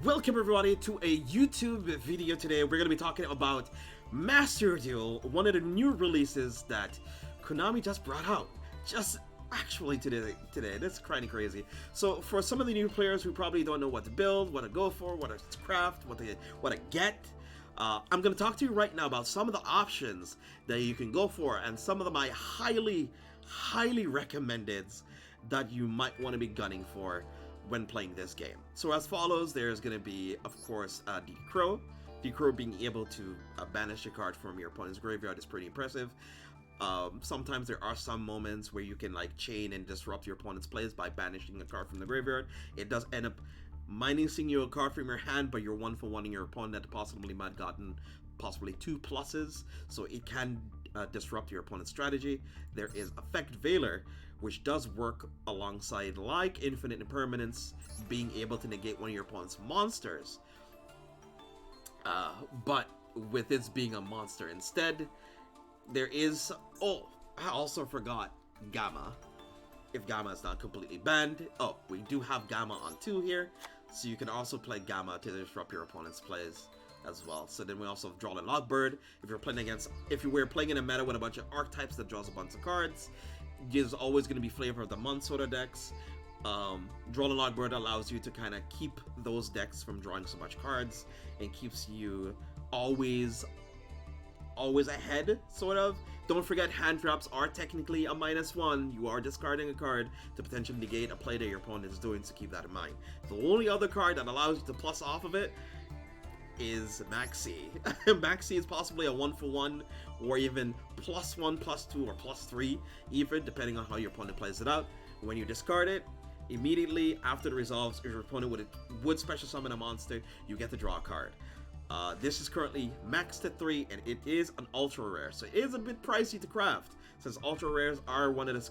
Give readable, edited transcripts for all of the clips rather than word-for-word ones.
Welcome everybody to a YouTube video today. We're going to be talking about Master Duel, one of the new releases that Konami just brought out. Just actually today. That's kind of crazy. So for some of the new players who probably don't know what to build, what to go for, what to craft, what to get, I'm going to talk to you right now about some of the options that you can go for, and some of them I highly recommended that you might want to be gunning for when playing this game. So as follows, there's going to be, of course, Decrow. Decrow being able to banish a card from your opponent's graveyard is pretty impressive. Sometimes there are some moments where you can like chain and disrupt your opponent's plays by banishing a card from the graveyard. It does end up minusing you a card from your hand, but you're 1-for-1ing your opponent that possibly might have gotten possibly 2 pluses, so it can disrupt your opponent's strategy. There is Effect Veiler, which does work alongside like Infinite Impermanence, being able to negate one of your opponent's monsters, but with this being a monster instead. There is, oh, I also forgot Gamma, if Gamma is not completely banned. Oh, we do have Gamma on 2 here, so you can also play Gamma to disrupt your opponent's plays as well. So then we also have Droplet Lockbird. If you were playing in a meta with a bunch of archetypes that draws a bunch of cards, there's always going to be Flavor of the Month sort of decks. Droplet Lockbird allows you to kind of keep those decks from drawing so much cards, and keeps you always ahead, sort of. Don't forget, hand traps are technically a -1. You are discarding a card to potentially negate a play that your opponent is doing, so keep that in mind. The only other card that allows you to plus off of it is Maxi. Maxi is possibly a 1-for-1, or even +1, +2, or +3, even depending on how your opponent plays it out. When you discard it, immediately after it resolves, if your opponent would special summon a monster, you get to draw a card. This is currently maxed at 3, and it is an ultra rare, so it is a bit pricey to craft, since ultra rares are one of the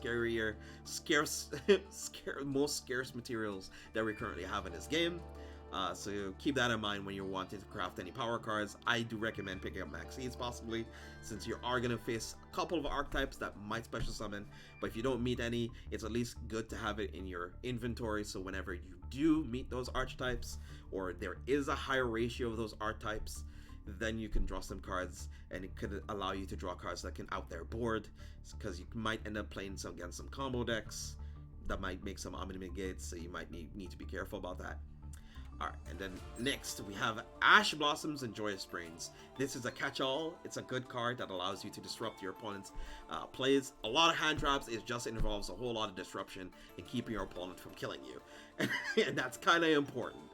most scarce materials that we currently have in this game. So keep that in mind when you're wanting to craft any power cards. I do recommend picking up Maxis possibly, since you are going to face a couple of archetypes that might special summon, but if you don't meet any, it's at least good to have it in your inventory, so whenever you do meet those archetypes, or there is a higher ratio of those archetypes, then you can draw some cards, and it could allow you to draw cards that can out their board, because you might end up playing against some combo decks that might make some omni gates, so you might need to be careful about that. Alright, and then next we have Ash Blossoms and Joyous Brains. This is a catch-all. It's a good card that allows you to disrupt your opponent's plays. A lot of hand traps. It just involves a whole lot of disruption and keeping your opponent from killing you. And that's kind of important.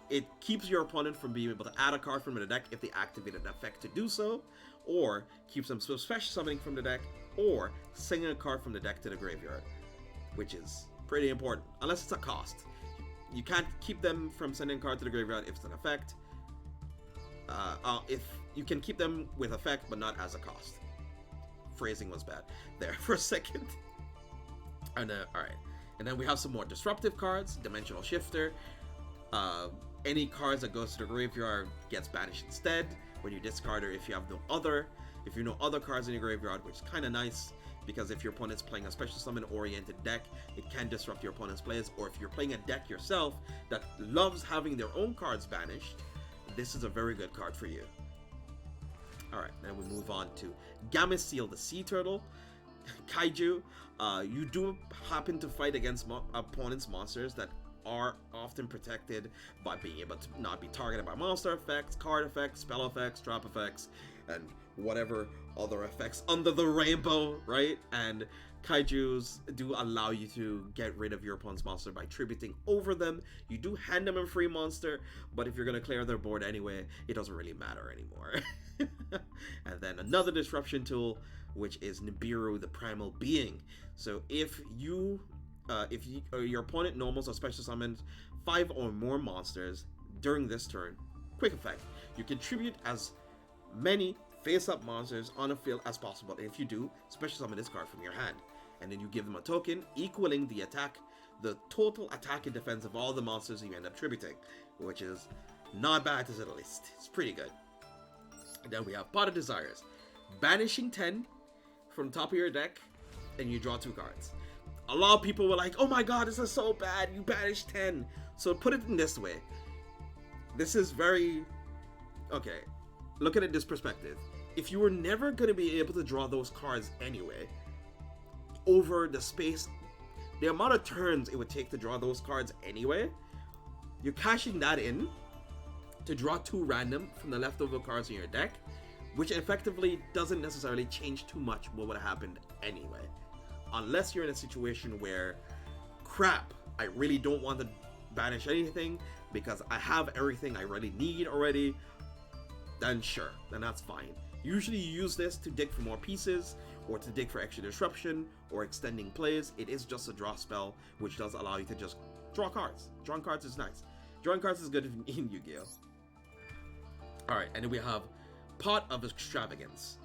It keeps your opponent from being able to add a card from the deck if they activate an effect to do so, or keeps them special summoning from the deck, or sending a card from the deck to the graveyard, which is pretty important, unless it's a cost. You can't keep them from sending a card to the graveyard if it's an effect. If you can keep them with effect, but not as a cost. Phrasing was bad there for a second. And alright. And then we have some more disruptive cards. Dimensional Shifter. Any cards that goes to the graveyard gets banished instead when you discard, or if you have no other cards in your graveyard, which is kind of nice, because if your opponent's playing a special summon oriented deck, it can disrupt your opponent's plays. Or if you're playing a deck yourself that loves having their own cards banished, this is a very good card for you. Alright, then we move on to Gameciel, the Sea Turtle. Kaiju, you do happen to fight against opponent's monsters that are often protected by being able to not be targeted by monster effects, card effects, spell effects, trap effects, and whatever other effects under the rainbow, right? And Kaijus do allow you to get rid of your opponent's monster by tributing over them. You do hand them a free monster, but if you're going to clear their board anyway, it doesn't really matter anymore. And then another disruption tool, which is Nibiru, the Primal Being. So if your opponent normals or special summons 5 or more monsters during this turn, quick effect, you contribute as many face-up monsters on a field as possible, and if you do, special summon this card from your hand, and then you give them a token equaling the total attack and defense of all the monsters you end up tributing, which is not bad to say the least. It's pretty good. And then we have Pot of Desires. Banishing 10 from top of your deck, and you draw 2 cards. A lot of people were like, oh my god, this is so bad, you banished 10. So put it in this way. This is very... Okay, look at it this perspective. If you were never going to be able to draw those cards anyway, over the space, the amount of turns it would take to draw those cards anyway, you're cashing that in to draw 2 random from the leftover cards in your deck, which effectively doesn't necessarily change too much what would have happened anyway. Unless you're in a situation where, crap, I really don't want to banish anything because I have everything I really need already, then sure, then that's fine. Usually you use this to dig for more pieces, or to dig for extra disruption, or extending plays. It is just a draw spell, which does allow you to just draw cards. Drawing cards is nice. Drawing cards is good in Yu-Gi-Oh! Alright, and then we have Pot of Extravagance,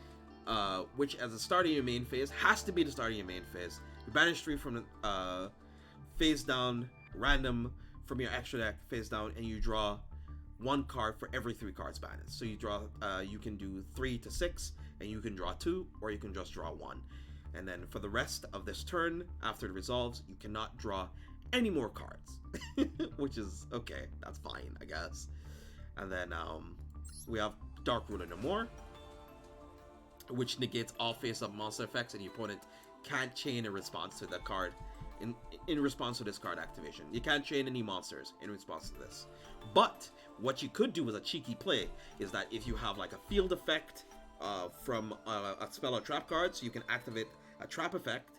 which as a start of your main phase, has to be the start of your main phase. You banish 3 from the face down, random from your extra deck, face down, and you draw 1 card for every 3 cards banished. So you draw, you can do 3 to 6, and you can draw 2, or you can just draw 1. And then for the rest of this turn, after it resolves, you cannot draw any more cards, which is okay. That's fine, I guess. And then we have Dark Ruler No More, which negates all face-up monster effects, and your opponent can't chain in response to that card. In response to this card activation, you can't chain any monsters in response to this. But what you could do as a cheeky play is that if you have like a field effect from a spell or trap card, so you can activate a trap effect,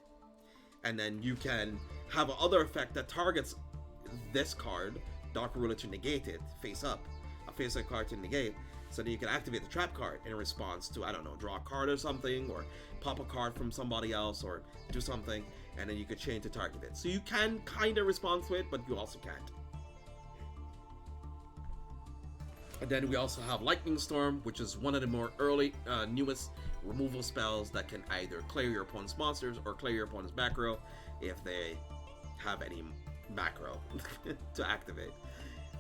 and then you can have another effect that targets this card, Dark Ruler, to negate it face up, a face up card to negate. So then you can activate the trap card in response to, I don't know, draw a card or something, or pop a card from somebody else, or do something, and then you could chain to target it. So you can kind of respond to it, but you also can't. And then we also have Lightning Storm, which is one of the more early, newest removal spells that can either clear your opponent's monsters or clear your opponent's back row if they have any back row to activate.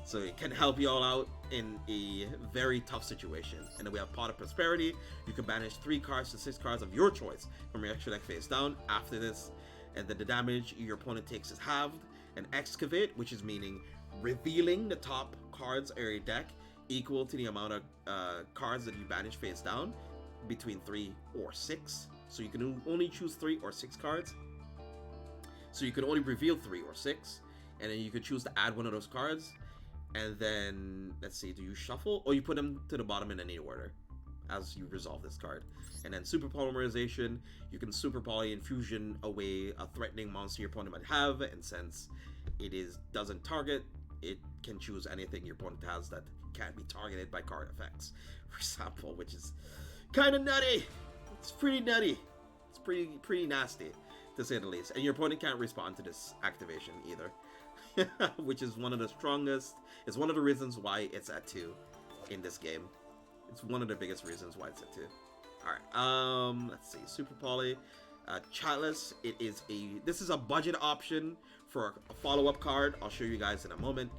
So it can help you all out in a very tough situation. And then we have Pot of Prosperity. You can banish 3 cards to 6 cards of your choice from your extra deck face down after this. And then the damage your opponent takes is halved. And Excavate, which is meaning revealing the top cards of your deck equal to the amount of cards that you banish face down, between 3 or 6. So you can only choose 3 or 6 cards. So you can only reveal 3 or 6. And then you could choose to add one of those cards. And then, let's see, do you shuffle? Or you put them to the bottom in any order as you resolve this card. And then Super Polymerization, you can Super Poly Infusion away a threatening monster your opponent might have, and since it doesn't target, it can choose anything your opponent has that can't be targeted by card effects, for example, which is kind of nutty. It's pretty nutty. It's pretty nasty, to say the least. And your opponent can't respond to this activation either. Which is one of the strongest. It's one of the reasons why it's at 2 in this game. It's one of the biggest reasons why it's at 2. Alright, let's see. Super Poly. Chatless. This is a budget option for a follow-up card. I'll show you guys in a moment.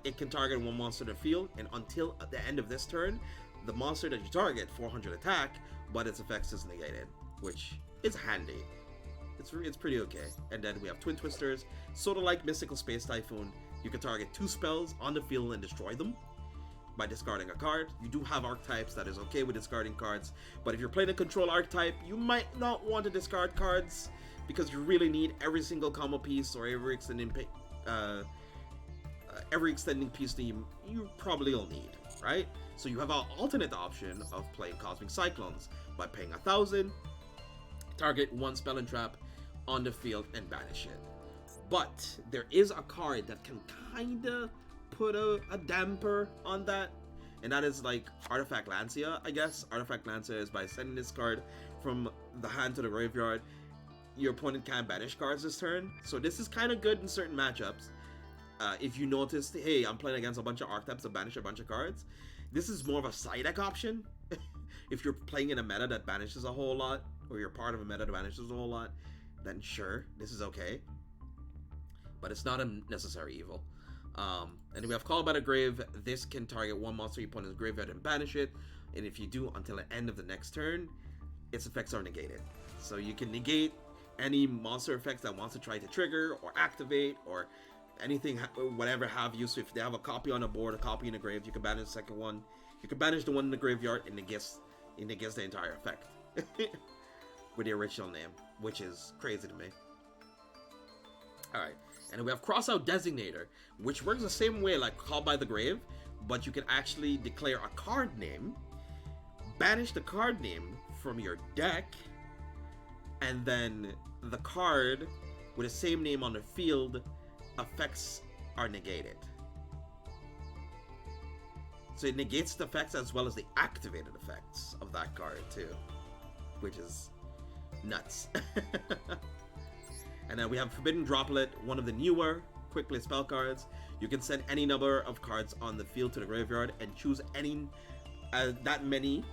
It can target 1 monster in the field, and until the end of this turn, the monster that you target 400 attack, but its effects is negated, which is handy. It's pretty okay. And then we have Twin Twisters, sort of like Mystical Space Typhoon. You can target 2 spells on the field and destroy them by discarding a card. You do have archetypes that is okay with discarding cards, but if you're playing a control archetype, you might not want to discard cards because you really need every single combo piece or every extending piece that you probably will need, right? So you have an alternate option of playing Cosmic Cyclones by paying 1,000, target 1 spell and trap on the field and banish it. But there is a card that can kinda put a damper on that, and that is like Artifact Lancia, I guess. Artifact Lancia is by sending this card from the hand to the graveyard, your opponent can't banish cards this turn. So this is kind of good in certain matchups. If you noticed, hey, I'm playing against a bunch of archetypes that banish a bunch of cards, this is more of a side deck option. If you're playing in a meta that banishes a whole lot, or you're part of a meta that banishes a whole lot, then sure, this is okay. But it's not a necessary evil. And we have Call by the Grave. This can target 1 monster your opponent's graveyard and banish it. And if you do until the end of the next turn, its effects are negated. So you can negate any monster effects that wants to try to trigger or activate or anything, whatever have you. So if they have a copy on the board, a copy in the grave, you can banish the second one. You can banish the one in the graveyard, and it gets the entire effect with the original name, which is crazy to me. All right, and then we have Crossout Designator, which works the same way like Call by the Grave, but you can actually declare a card name, banish the card name from your deck, and then the card with the same name on the field effects are negated. So it negates the effects as well as the activated effects of that card too, which is nuts. And then we have Forbidden Droplet, one of the newer quick play spell cards. You can send any number of cards on the field to the graveyard and choose any that many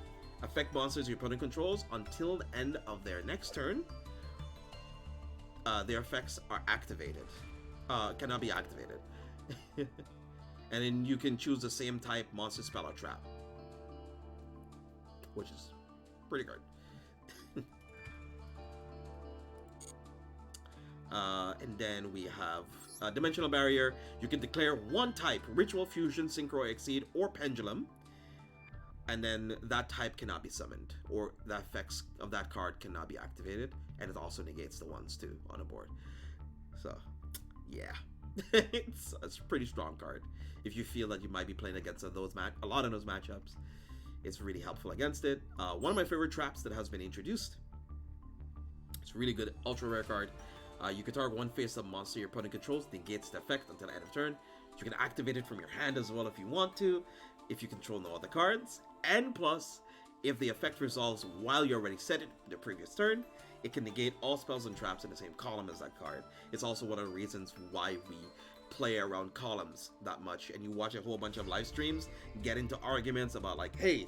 affect monsters your opponent controls until the end of their next turn. Their effects are activated. Cannot be activated. And then you can choose the same type monster, spell, or trap, which is pretty good. And then we have Dimensional Barrier. You can declare one type: Ritual, Fusion, Synchro, Exceed, or Pendulum, and then that type cannot be summoned, or the effects of that card cannot be activated, and it also negates the ones too on the board. So, yeah, it's a pretty strong card. If you feel that you might be playing against a lot of those matchups, it's really helpful against it. One of my favorite traps that has been introduced. It's a really good ultra rare card. You can target one face-up monster your opponent controls, negates the effect until the end of turn. You can activate it from your hand as well if you want to, if you control no other cards. And plus, if the effect resolves while you already set it the previous turn, it can negate all spells and traps in the same column as that card. It's also one of the reasons why we play around columns that much, and you watch a whole bunch of live streams, get into arguments about like, hey,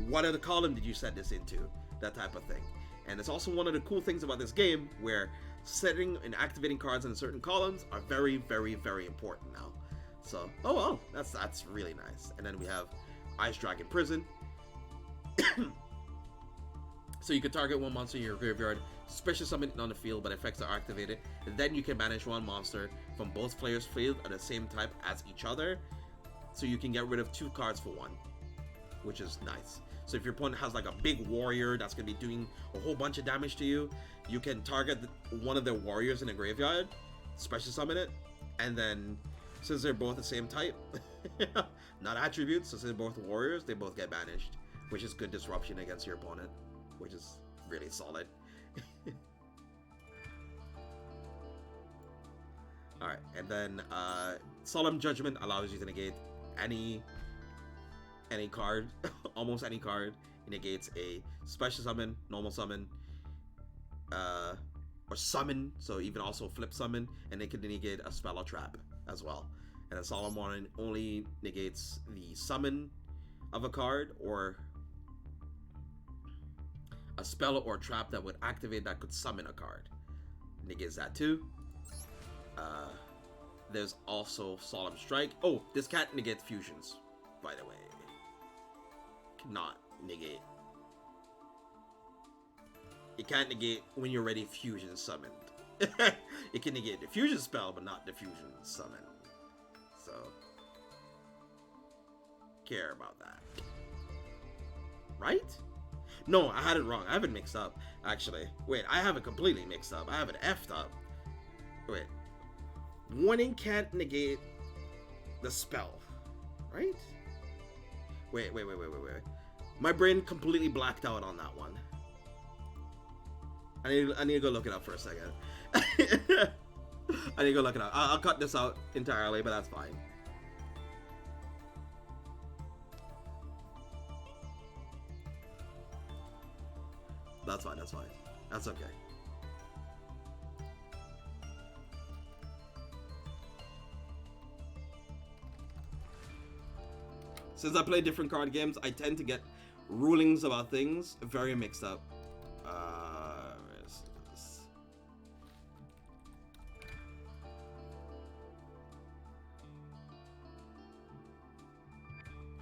what other column did you set this into? That type of thing. And it's also one of the cool things about this game where setting and activating cards in certain columns are very, very, very important now. So, oh well, that's really nice. And then we have Ice Dragon Prison. So you can target one monster in your graveyard, special summon it on the field, but effects are activated. And then you can banish one monster from both players' field of the same type as each other. So you can get rid of 2 cards for 1, which is nice. So if your opponent has like a big warrior that's going to be doing a whole bunch of damage to you, you can target one of their warriors in the graveyard, special summon it, and then since they're both the same type, not attributes, since they're both warriors, they both get banished, which is good disruption against your opponent, which is really solid. Alright, and then Solemn Judgment allows you to negate any card, almost any card. It negates a special summon, normal summon, or summon, so even also flip summon, and it can negate a spell or trap as well. And a Solemn one only negates the summon of a card or a spell or trap that would activate that could summon a card. Negates that too. There's also Solemn Strike. Oh, this can't negate fusions, by the way. Cannot negate. It can't negate when you're already fusion summoned. It can negate the fusion spell, but not the fusion summon. So, care about that. Right? No, I had it wrong. I have it mixed up, actually. Wait, I have it completely mixed up. I have it effed up. Wait. Warning can't negate the spell, right? Wait. My brain completely blacked out on that one. I need to go look it up for a second. I need to go look it up. I'll cut this out entirely, but that's fine. That's fine. That's okay. Since I play different card games, I tend to get rulings about things very mixed up. Where is this?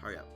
Hurry up.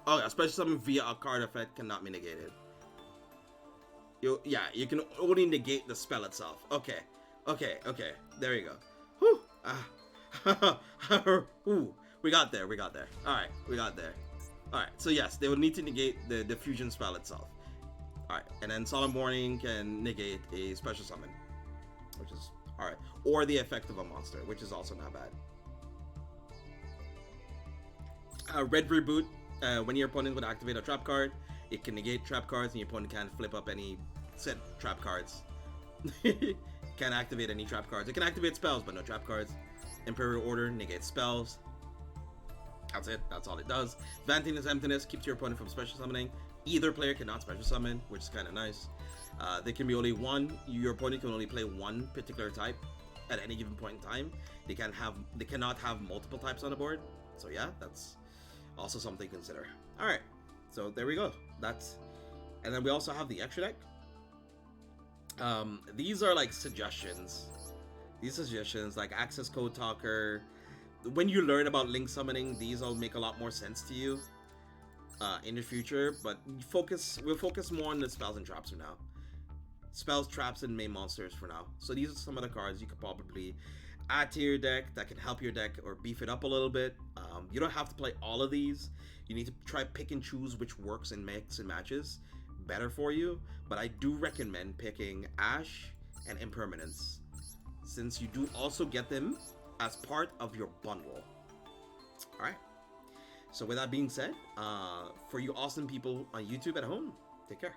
Oh, yeah, special summon via a card effect cannot be negated. You can only negate the spell itself. Okay. There you go. Whew. Ooh, we got there. Alright, we got there. Alright, so yes, they will need to negate the fusion spell itself. Alright, and then Solemn Warning can negate a special summon, which is alright. Or the effect of a monster, which is also not bad. Red Reboot, when your opponent would activate a trap card, it can negate trap cards, and your opponent can't flip up any set trap cards. Can't activate any trap cards. It can activate spells, but no trap cards. Imperial Order negates spells. That's it. That's all it does. Vantiness Emptiness keeps your opponent from special summoning. Either player cannot special summon, which is kind of nice. There can be only one. Your opponent can only play one particular type at any given point in time. They cannot have multiple types on the board. So yeah, that's also something to consider. All right. So there we go. And then we also have the extra deck. These are like suggestions. These suggestions, like Access Code Talker. When you learn about link summoning, these will make a lot more sense to you in the future. But we'll focus more on the spells and traps for now. Spells, traps, and main monsters for now. So these are some of the cards you could probably add to your deck that can help your deck or beef it up a little bit. You don't have to play all of these. You need to try pick and choose which works and mix and matches better for you. But I do recommend picking Ash and Impermanence, since you do also get them as part of your bundle. Alright. So with that being said, for you awesome people on YouTube at home, take care.